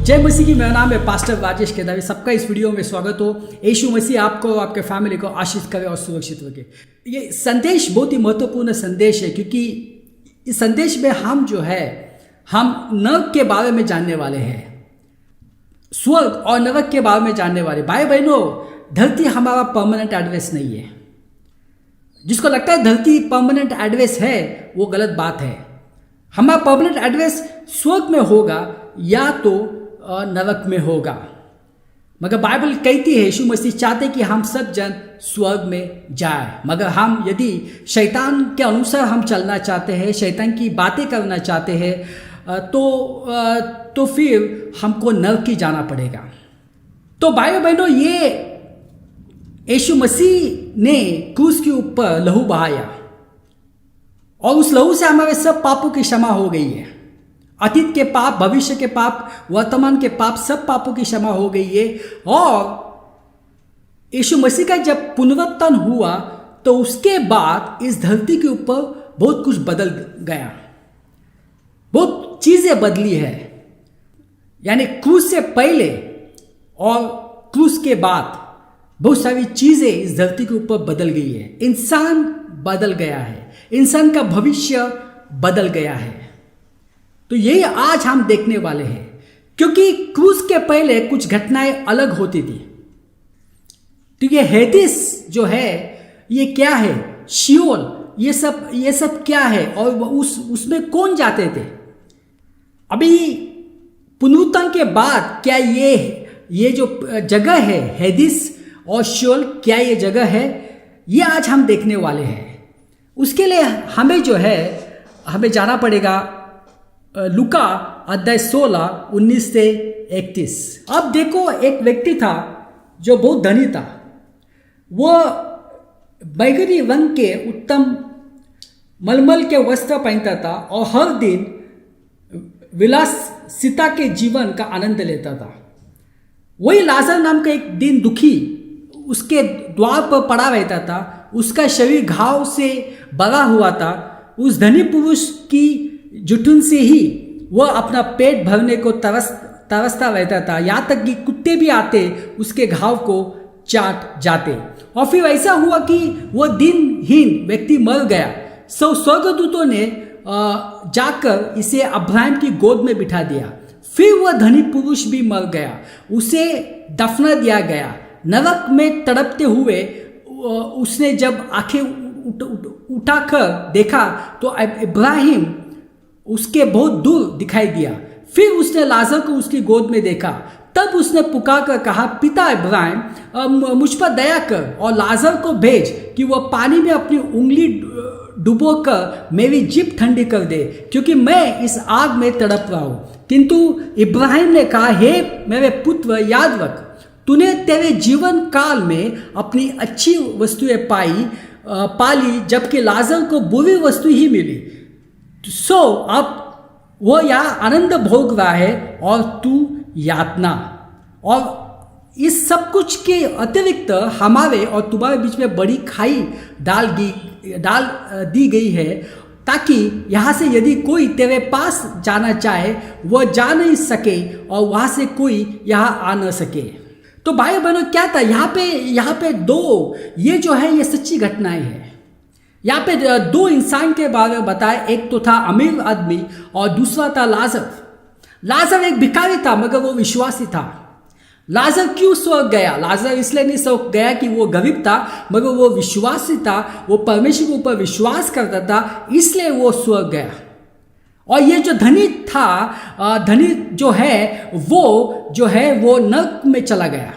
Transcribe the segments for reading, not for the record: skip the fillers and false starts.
जय मसीह की। मेरा नाम है पास्टर राजेश केदारी। सबका इस वीडियो में स्वागत हो। यीशु मसीह आपको और आपके फैमिली को आशीष करे और सुरक्षित रखे। ये संदेश बहुत ही महत्वपूर्ण संदेश है, क्योंकि इस संदेश में हम नरक के बारे में जानने वाले हैं, स्वर्ग और नरक के बारे में जानने वाले। भाई बहनों, धरती हमारा परमानेंट एड्रेस नहीं है। जिसको लगता है धरती परमानेंट एड्रेस है, वो गलत बात है। हमारा परमानेंट एड्रेस स्वर्ग में होगा या तो नरक में होगा। मगर बाइबल कहती है, यीशु मसीह चाहते कि हम सब जन स्वर्ग में जाए। मगर हम यदि शैतान के अनुसार हम चलना चाहते हैं, शैतान की बातें करना चाहते हैं, तो फिर हमको नरक ही जाना पड़ेगा। तो भाइयों बहनों, ये यीशु मसीह ने क्रूस के ऊपर लहू बहाया और उस लहू से हमारे सब पापों की क्षमा हो गई है। अतीत के पाप, भविष्य के पाप, वर्तमान के पाप, सब पापों की क्षमा हो गई है। और यीशु मसीह का जब पुनरुत्थान हुआ तो उसके बाद इस धरती के ऊपर बहुत कुछ बदल गया, बहुत चीजें बदली है। यानी क्रूस से पहले और क्रूस के बाद बहुत सारी चीजें इस धरती के ऊपर बदल गई है। इंसान बदल गया है, इंसान का भविष्य बदल गया है। तो यही आज हम देखने वाले हैं, क्योंकि क्रूस के पहले कुछ घटनाएं अलग होती थी। तो ये हेदिस जो है, ये क्या है? शियोल, ये सब क्या है? और उसमें कौन जाते थे? अभी पुनरुत्थान के बाद क्या ये जो जगह है हेदिस और शियोल, क्या ये जगह है? ये आज हम देखने वाले हैं। उसके लिए हमें जाना पड़ेगा लूका अध्याय 16 19 से 31। अब देखो, एक व्यक्ति था जो बहुत धनी था। वो बैगनी रंग के उत्तम मलमल के वस्त्र पहनता था और हर दिन विलासिता के जीवन का आनंद लेता था। वही लाजर नाम का एक दिन दुखी उसके द्वार पर पड़ा रहता था। उसका शरीर घाव से भरा हुआ था। उस धनी पुरुष की जुटन से ही वह अपना पेट भरने को तरसता रहता था, यहाँ तक कि कुत्ते भी आते उसके घाव को चाट जाते। और फिर ऐसा हुआ कि वह दिनहीन व्यक्ति मर गया। स्वर्गदूतों ने जाकर इसे अब्राहम की गोद में बिठा दिया। फिर वह धनी पुरुष भी मर गया, उसे दफना दिया गया। नरक में तड़पते हुए उसने जब आंखें उठाकर देखा तो इब्राहिम उसके बहुत दूर दिखाई दिया। फिर उसने लाजर को उसकी गोद में देखा। तब उसने पुकार कर कहा, पिता इब्राहिम, मुझ पर दया कर और लाजर को भेज कि वह पानी में अपनी उंगली डुबोकर मेरी जीभ ठंडी कर दे, क्योंकि मैं इस आग में तड़प रहा हूं। किंतु इब्राहिम ने कहा, हे मेरे पुत्र, याद रख, तूने तेरे जीवन काल में अपनी अच्छी वस्तुएं पाली, जबकि लाजर को बुरी वस्तु ही मिली। अब वो यहाँ आनंद भोग रहा है और तू यातना। और इस सब कुछ के अतिरिक्त हमारे और तुम्हारे बीच में बड़ी खाई डाल दी गई है, ताकि यहाँ से यदि कोई तेरे पास जाना चाहे वह जा नहीं सके और वहाँ से कोई यहाँ आ न सके। तो भाई बहनों, क्या था यहाँ पे दो, ये जो है ये सच्ची घटनाएं हैं। यहाँ पे दो इंसान के बारे में बताया। एक तो था अमीर आदमी और दूसरा था लाजर। लाजर एक भिखारी था, मगर वो विश्वासी था। लाजर क्यों स्वर्ग गया? लाजर इसलिए नहीं स्वर्ग गया कि वो गरीब था, मगर वो विश्वासी था, वो परमेश्वर के ऊपर विश्वास करता था, इसलिए वो स्वर्ग गया। और ये जो धनी था, धनी जो है वो नरक में चला गया।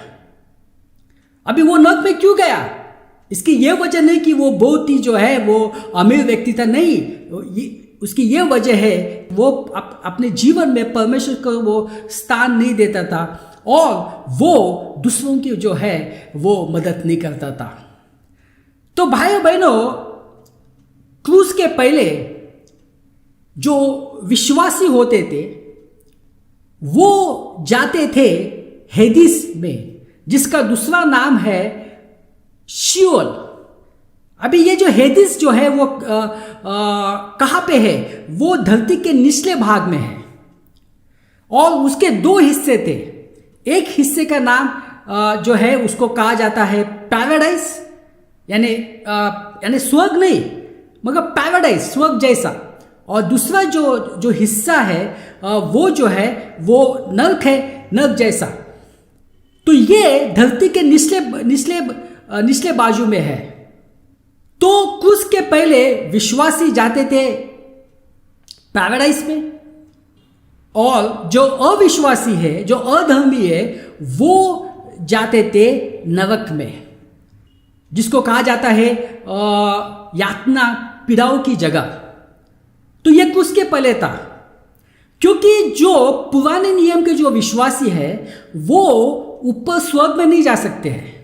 अभी वो नरक में क्यों गया? इसकी ये वजह नहीं कि वो बहुत ही वो अमीर व्यक्ति था, नहीं। उसकी ये वजह है, वो अपने जीवन में परमेश्वर को वो स्थान नहीं देता था और वो दूसरों की वो मदद नहीं करता था। तो भाइयों बहनों, क्रूस के पहले जो विश्वासी होते थे वो जाते थे हेदिस में, जिसका दूसरा नाम है शियोल। अभी ये जो हेदिस जो है वो कहाँ पे है? वो धरती के निचले भाग में है। और उसके दो हिस्से थे। एक हिस्से का नाम जो है उसको कहा जाता है पैराडाइज, यानी स्वर्ग नहीं मगर पैराडाइज, स्वर्ग जैसा। और दूसरा जो हिस्सा है वो जो है वो नर्क है, नर्क जैसा। तो ये धरती के निचले बाजू में है। तो क्रूस के पहले विश्वासी जाते थे पैराडाइज में, और जो अविश्वासी है, जो अधर्मी है, वो जाते थे नरक में, जिसको कहा जाता है यातना, पीड़ाओं की जगह। तो ये क्रूस के पहले था, क्योंकि जो पुराने नियम के जो विश्वासी है वो ऊपर स्वर्ग में नहीं जा सकते हैं।